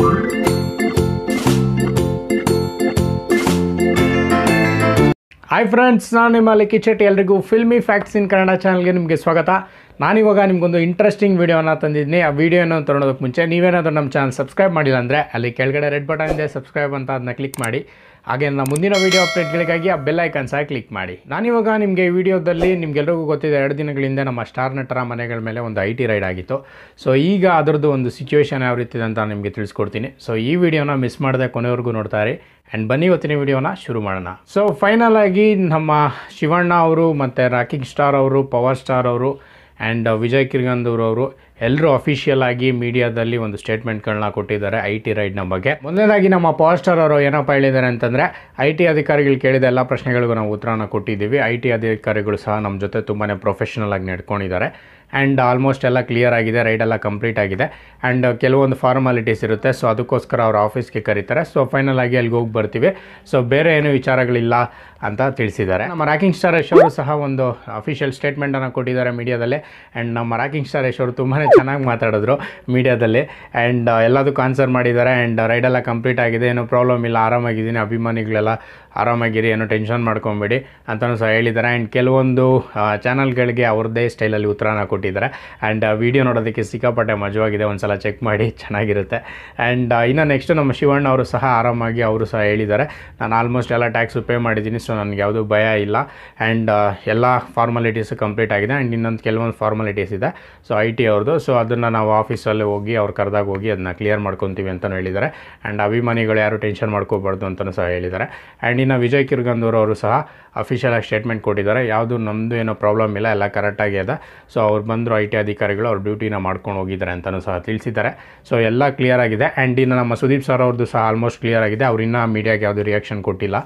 Hi friends, ನಾನು ನಿಮ್ಮ ಲಿಖಿತ್ ಶೆಟ್ಟಿ. ಎಲ್ರಿಗೂ ಫಿಲ್ಮಿ ಫ್ಯಾಕ್ಟ್ಸ್ ಇನ್ ಕನ್ನಡ ಚಾನಲ್ಗೆ ನಿಮಗೆ ಸ್ವಾಗತ. ನಾನಿವಾಗ ನಿಮಗೊಂದು ಇಂಟ್ರೆಸ್ಟಿಂಗ್ ವೀಡಿಯೋನ ತಂದಿದ್ದೀನಿ. ಆ ವೀಡಿಯೋನ ತೊಗೊಳೋದಕ್ಕೆ ಮುಂಚೆ ನೀವೇನಾದರೂ ನಮ್ಮ ಚಾನಲ್ ಸಬ್ಸ್ಕ್ರೈಬ್ ಮಾಡಿಲ್ಲ ಅಂದರೆ ಅಲ್ಲಿ ಕೆಳಗಡೆ ರೆಡ್ ಬಟನ್ ಇದೆ, ಸಬ್ಸ್ಕ್ರೈಬ್ ಅಂತ ಅದನ್ನ ಕ್ಲಿಕ್ ಮಾಡಿ. ಹಾಗೆ ನನ್ನ ಮುಂದಿನ ವೀಡಿಯೋ ಅಪ್ಡೇಟ್ಗಳಿಗಾಗಿ ಆ ಬೆಲ್ ಐಕಾನ್ ಸಹ ಕ್ಲಿಕ್ ಮಾಡಿ. ನಾನಿವಾಗ ನಿಮಗೆ ಈ ವಿಡಿಯೋದಲ್ಲಿ ನಿಮಗೆಲ್ಲರಿಗೂ ಗೊತ್ತಿದೆ, 2 ದಿನಗಳಿಂದ ನಮ್ಮ ಸ್ಟಾರ್ ನಟರ ಮನೆಗಳ ಮೇಲೆ ಒಂದು IT ರೈಡ್ ಆಗಿತ್ತು. ಸೊ ಈಗ ಅದರದ್ದು ಒಂದು ಸಿಚುವೇಶನ್ ಯಾವ ರೀತಿ ಅಂತ ನಿಮಗೆ ತಿಳಿಸ್ಕೊಡ್ತೀನಿ. ಸೊ ಈ ವಿಡಿಯೋನ ಮಿಸ್ ಮಾಡದೆ ಕೊನೆವರೆಗೂ ನೋಡ್ತಾರೆ. ಆ್ಯಂಡ್ ಬನ್ನಿ ಇವತ್ತಿನ ವಿಡಿಯೋನ ಶುರು ಮಾಡೋಣ. ಸೊ ಫೈನಲ್ ಆಗಿ ನಮ್ಮ ಶಿವಣ್ಣ ಅವರು ಮತ್ತು ರಾಕಿಂಗ್ ಸ್ಟಾರ್ ಅವರು, ಪವರ್ ಸ್ಟಾರ್ ಅವರು ಆ್ಯಂಡ್ ವಿಜಯ್ ಕಿರ್ಗಂದೂರ್ ಅವರು ಎಲ್ಲರೂ ಅಫಿಷಿಯಲ್ ಆಗಿ ಮೀಡಿಯಾದಲ್ಲಿ ಒಂದು ಸ್ಟೇಟ್ಮೆಂಟ್ಗಳನ್ನ ಕೊಟ್ಟಿದ್ದಾರೆ IT ರೈಡ್ನ ಬಗ್ಗೆ. ಮೊದಲನೇದಾಗಿ ನಮ್ಮ ಪವರ್ ಸ್ಟಾರ್ ಅವರು ಏನಪ್ಪ ಹೇಳಿದ್ದಾರೆ ಅಂತಂದರೆ, IT ಅಧಿಕಾರಿಗಳು ಕೇಳಿದ ಎಲ್ಲ ಪ್ರಶ್ನೆಗಳಿಗೂ ನಾವು ಉತ್ತರನ ಕೊಟ್ಟಿದ್ದೀವಿ. IT ಅಧಿಕಾರಿಗಳು ಸಹ ನಮ್ಮ ಜೊತೆ ತುಂಬಾ ಪ್ರೊಫೆಷನಲ್ ಆಗಿ ನಡ್ಕೊಂಡಿದ್ದಾರೆ. ಆ್ಯಂಡ್ ಆಲ್ಮೋಸ್ಟ್ ಎಲ್ಲ ಕ್ಲಿಯರ್ ಆಗಿದೆ, ರೈಡ್ ಎಲ್ಲ ಕಂಪ್ಲೀಟ್ ಆಗಿದೆ. ಆ್ಯಂಡ್ ಕೆಲವೊಂದು ಫಾರ್ಮಾಲಿಟೀಸ್ ಇರುತ್ತೆ, ಸೊ ಅದಕ್ಕೋಸ್ಕರ ಅವ್ರ ಆಫೀಸ್ಗೆ ಕರೀತಾರೆ. ಸೊ ಫೈನಲ್ ಆಗಿ ಅಲ್ಲಿಗೆ ಹೋಗಿ ಬರ್ತೀವಿ. ಸೊ ಬೇರೆ ಏನೂ ವಿಚಾರಗಳಿಲ್ಲ ಅಂತ ತಿಳಿಸಿದ್ದಾರೆ. ನಮ್ಮ ರಾಕಿಂಗ್ ಸ್ಟಾರ್ ಯಶ್ ಅವರು ಸಹ ಒಂದು ಅಫಿಷಿಯಲ್ ಸ್ಟೇಟ್ಮೆಂಟನ್ನು ಕೊಟ್ಟಿದ್ದಾರೆ ಮೀಡಿಯಾದಲ್ಲಿ. ಆ್ಯಂಡ್ ನಮ್ಮ ರಾಕಿಂಗ್ ಸ್ಟಾರ್ ಯಶ್ ಅವರು ತುಂಬಾ ಚೆನ್ನಾಗಿ ಮಾತಾಡಿದ್ರು ಮೀಡಿಯಾದಲ್ಲಿ. ಆ್ಯಂಡ್ ಎಲ್ಲದಕ್ಕೂ ಆನ್ಸರ್ ಮಾಡಿದ್ದಾರೆ. ಆ್ಯಂಡ್ ರೈಡೆಲ್ಲ ಕಂಪ್ಲೀಟ್ ಆಗಿದೆ, ಏನೂ ಪ್ರಾಬ್ಲಮ್ ಇಲ್ಲ, ಆರಾಮಾಗಿದ್ದೀನಿ, ಅಭಿಮಾನಿಗಳೆಲ್ಲ ಆರಾಮಾಗಿರಿ, ಏನೋ ಟೆನ್ಷನ್ ಮಾಡ್ಕೊಬೇಡಿ ಅಂತಲೂ ಸಹ ಹೇಳಿದ್ದಾರೆ. ಆ್ಯಂಡ್ ಕೆಲವೊಂದು ಚಾನಲ್ಗಳಿಗೆ ಅವ್ರದ್ದೇ ಸ್ಟೈಲಲ್ಲಿ ಉತ್ತರನ ಕೊಟ್ಟಿದ್ದಾರೆ. ಆ್ಯಂಡ್ ವಿಡಿಯೋ ನೋಡೋದಕ್ಕೆ ಸಿಕ್ಕಾಪಟ್ಟೆ ಮಜವಾಗಿದೆ, ಒಂದು ಸಲ ಚೆಕ್ ಮಾಡಿ, ಚೆನ್ನಾಗಿರುತ್ತೆ. ಆ್ಯಂಡ್ ಇನ್ನು ನೆಕ್ಸ್ಟ್ ನಮ್ಮ ಶಿವಣ್ಣ ಅವರು ಸಹ ಆರಾಮಾಗಿ ಅವರು ಸಹ ಹೇಳಿದ್ದಾರೆ, ನಾನು ಆಲ್ಮೋಸ್ಟ್ ಎಲ್ಲ ಟ್ಯಾಕ್ಸು ಪೇ ಮಾಡಿದ್ದೀನಿ, ಸೊ ನನಗೆ ಯಾವುದೂ ಭಯ ಇಲ್ಲ. ಆ್ಯಂಡ್ ಎಲ್ಲ ಫಾರ್ಮಾಲಿಟೀಸು ಕಂಪ್ಲೀಟ್ ಆಗಿದೆ. ಆ್ಯಂಡ್ ಇನ್ನೊಂದು ಕೆಲವೊಂದು ಫಾರ್ಮಾಲಿಟೀಸ್ ಇದೆ, ಸೊ IT ಅವ್ರದ್ದು. ಸೊ ಅದನ್ನು ನಾವು ಆಫೀಸಲ್ಲಿ ಹೋಗಿ ಅವ್ರು ಕರೆದಾಗ ಹೋಗಿ ಅದನ್ನ ಕ್ಲಿಯರ್ ಮಾಡ್ಕೊತೀವಿ ಅಂತಲೂ ಹೇಳಿದ್ದಾರೆ. ಆ್ಯಂಡ್ ಅಭಿಮಾನಿಗಳು ಯಾರು ಟೆನ್ಷನ್ ಮಾಡ್ಕೋಬಾರ್ದು ಅಂತಲೂ ಸಹ ಹೇಳಿದ್ದಾರೆ. ಆ್ಯಂಡ್ ಇನ್ನು ವಿಜಯ್ ಕಿರ್ಗಂದೂರ್ ಅವರು ಸಹ ಅಫಿಷಿಯಲ್ ಆಗಿ ಸ್ಟೇಟ್ಮೆಂಟ್ ಕೊಟ್ಟಿದ್ದಾರೆ, ಯಾವುದು ನಮ್ಮದು ಏನೋ ಪ್ರಾಬ್ಲಮ್ ಇಲ್ಲ, ಎಲ್ಲ ಕರೆಕ್ಟಾಗಿ ಇದೆ. ಸೊ ಅವ್ರು ಬಂದರು, IT ಅಧಿಕಾರಿಗಳು ಅವ್ರ ಡ್ಯೂಟಿನ ಮಾಡ್ಕೊಂಡು ಹೋಗಿದ್ದಾರೆ ಅಂತಲೂ ಸಹ ತಿಳಿಸಿದ್ದಾರೆ. ಸೊ ಎಲ್ಲ ಕ್ಲಿಯರ್ ಆಗಿದೆ. ಆ್ಯಂಡ್ ಇನ್ನು ನಮ್ಮ ಸುದೀಪ್ ಸರ್ ಅವ್ರದ್ದು ಸಹ ಆಲ್ಮೋಸ್ಟ್ ಕ್ಲಿಯರ್ ಆಗಿದೆ. ಅವ್ರು ಇನ್ನೂ ಮೀಡಿಯಾಗೆ ಯಾವುದೂ ರಿಯಾಕ್ಷನ್ ಕೊಟ್ಟಿಲ್ಲ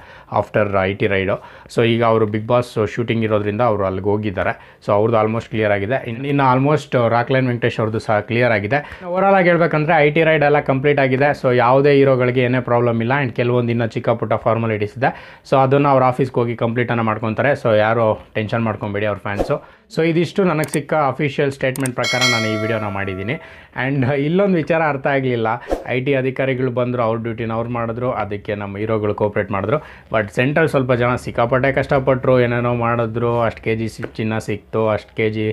ಆಫ್ಟರ್ IT ರೈಡು. ಸೊ ಈಗ ಅವರು ಬಿಗ್ ಬಾಸ್ ಶೂಟಿಂಗ್ ಇರೋದ್ರಿಂದ ಅವರು ಅಲ್ಲಿಗೆ ಹೋಗಿದ್ದಾರೆ. ಸೊ ಅವ್ರದ್ದು ಆಲ್ಮೋಸ್ಟ್ ಕ್ಲಿಯರ್ ಆಗಿದೆ. ಇನ್ನು ಆಲ್ಮೋಸ್ಟ್ ರಾಕ್ಲೈನ್ ವೆಂಕಟೇಶ್ ಅವ್ರದ್ದು ಸಹ ಕ್ಲಿಯರ್ ಆಗಿದೆ. ಓವರಾಲ್ ಆಗಿ ಹೇಳ್ಬೇಕಂದ್ರೆ IT ರೈಡ್ ಎಲ್ಲ ಕಂಪ್ಲೀಟ್ ಆಗಿದೆ. ಸೊ ಯಾವುದೇ ಹೀರೋಗಳಿಗೆ ಏನೇ ಪ್ರಾಬ್ಲಮ್ ಇಲ್ಲ. ಆ್ಯಂಡ್ ಕೆಲವೊಂದು ಇನ್ನೂ ಚಿಕ್ಕ ಪುಟ್ಟ ಫಾರ್ಮಾಲಿಟೀಸ್ ಇದೆ, ಸೊ ಅದನ್ನು ಅವ್ರ ಆಫೀಸ್ಗೆ ಹೋಗಿ ಕಂಪ್ಲೀಟನ್ನು ಮಾಡ್ಕೊತಾರೆ. ಸೊ ಯಾರು ಟೆನ್ಷನ್ ಮಾಡ್ಕೊಬೇಡಿ ಅವ್ರ ಫ್ಯಾನ್ಸು. ಸೊ ಇದಿಷ್ಟು ನನಗೆ ಸಿಕ್ಕ ಅಫಿಷಿಯಲ್ ಸ್ಟೇಟ್ಮೆಂಟ್ ಪ್ರಕಾರ ನಾನು ಈ ವಿಡಿಯೋನ ಮಾಡಿದ್ದೀನಿ. ಆ್ಯಂಡ್ ಇಲ್ಲೊಂದು ವಿಚಾರ ಅರ್ಥ ಆಗಲಿಲ್ಲ, IT ಅಧಿಕಾರಿಗಳು ಬಂದರು, ಅವ್ರ ಡ್ಯೂಟಿನ ಅವ್ರು ಮಾಡಿದ್ರು, ಅದಕ್ಕೆ ನಮ್ಮ ಹೀರೋಗಳು ಕೋಪ್ರೇಟ್ ಮಾಡಿದ್ರು. ಬಟ್ ಸೆಂಟ್ರಲ್ ಸ್ವಲ್ಪ ಜನ ಸಿಕ್ಕಾಪಟ್ಟೆ ಕಷ್ಟಪಟ್ಟರು, ಏನೇನೋ ಮಾಡಿದ್ರು, ಅಷ್ಟು kg ಚಿನ್ನ ಸಿಕ್ತು, ಅಷ್ಟು kg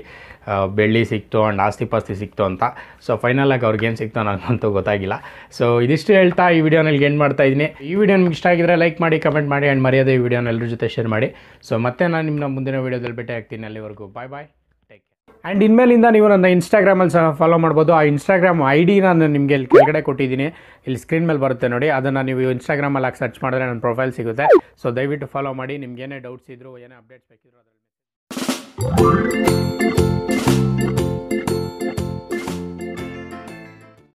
ಬೆಳ್ಳಿ ಸಿಕ್ತು, ಆ್ಯಂಡ್ ಆಸ್ತಿ ಪಾಸ್ತಿ ಸಿಕ್ತು ಅಂತ. ಸೊ ಫೈನಲ್ ಆಗಿ ಅವ್ರಿಗೇನು ಸಿಕ್ತೋ ನನಗಂತೂ ಗೊತ್ತಾಗಿಲ್ಲ. ಸೊ ಇದಿಷ್ಟು ಹೇಳ್ತಾ ಈ ವಿಡಿಯೋನಲ್ಲಿ ಎಂಡ್ ಮಾಡ್ತಾ ಇದ್ದೀನಿ. ಈ ವಿಡಿಯೋ ನಿಮ್ಗೆ ಇಷ್ಟ ಆಗಿದ್ರೆ ಲೈಕ್ ಮಾಡಿ, ಕಮೆಂಟ್ ಮಾಡಿ, ಆ್ಯಂಡ್ ಮರ್ಯಾದೆ ಈ ವಿಡಿಯೋನ ಎಲ್ಲರ ಜೊತೆ ಶೇರ್ ಮಾಡಿ. ಸೊ ಮತ್ತೆ ನಾನು ನಿಮ್ಮ ಮುಂದಿನ ವೀಡಿಯೋದಲ್ಲಿ ಭೇಟಿ ಆಗ್ತೀನಿ. ಅಲ್ಲಿವರೆಗೂ ಬಾಯ್ ಬಾಯ್, ಟೇಕ್ ಕೇರ್. ಆ್ಯಂಡ್ ಇನ್ಮೇಲಿಂದ ನೀವು ನನ್ನ ಇನ್ಸ್ಟಾಗ್ರಾಮಲ್ಲಿ ಸಹ ಫಾಲೋ ಮಾಡ್ಬೋದು. ಆ ಇನ್ಸ್ಟಾಗ್ರಾಮ್ ID ನಾನು ನಿಮಗೆ ಇಲ್ಲಿ ಕೆಳಗಡೆ ಕೊಟ್ಟಿದ್ದೀನಿ, ಇಲ್ಲಿ ಸ್ಕ್ರೀನ್ ಮೇಲೆ ಬರುತ್ತೆ ನೋಡಿ. ಅದನ್ನು ನೀವು ಇನ್ಸ್ಟಾಗ್ರಾಮಲ್ಲಿ ಹಾಕಿ ಸರ್ಚ್ ಮಾಡಿದ್ರೆ ನನ್ನ ಪ್ರೊಫೈಲ್ ಸಿಗುತ್ತೆ. ಸೊ ದಯವಿಟ್ಟು ಫಾಲೋ ಮಾಡಿ. ನಿಮ್ಗೆ ಏನೇ ಡೌಟ್ಸ್ ಇದ್ದರೂ, ಏನೇ ಅಪ್ಡೇಟ್ಸ್ ಬೇಕಿದ್ರು ಅದರಲ್ಲಿ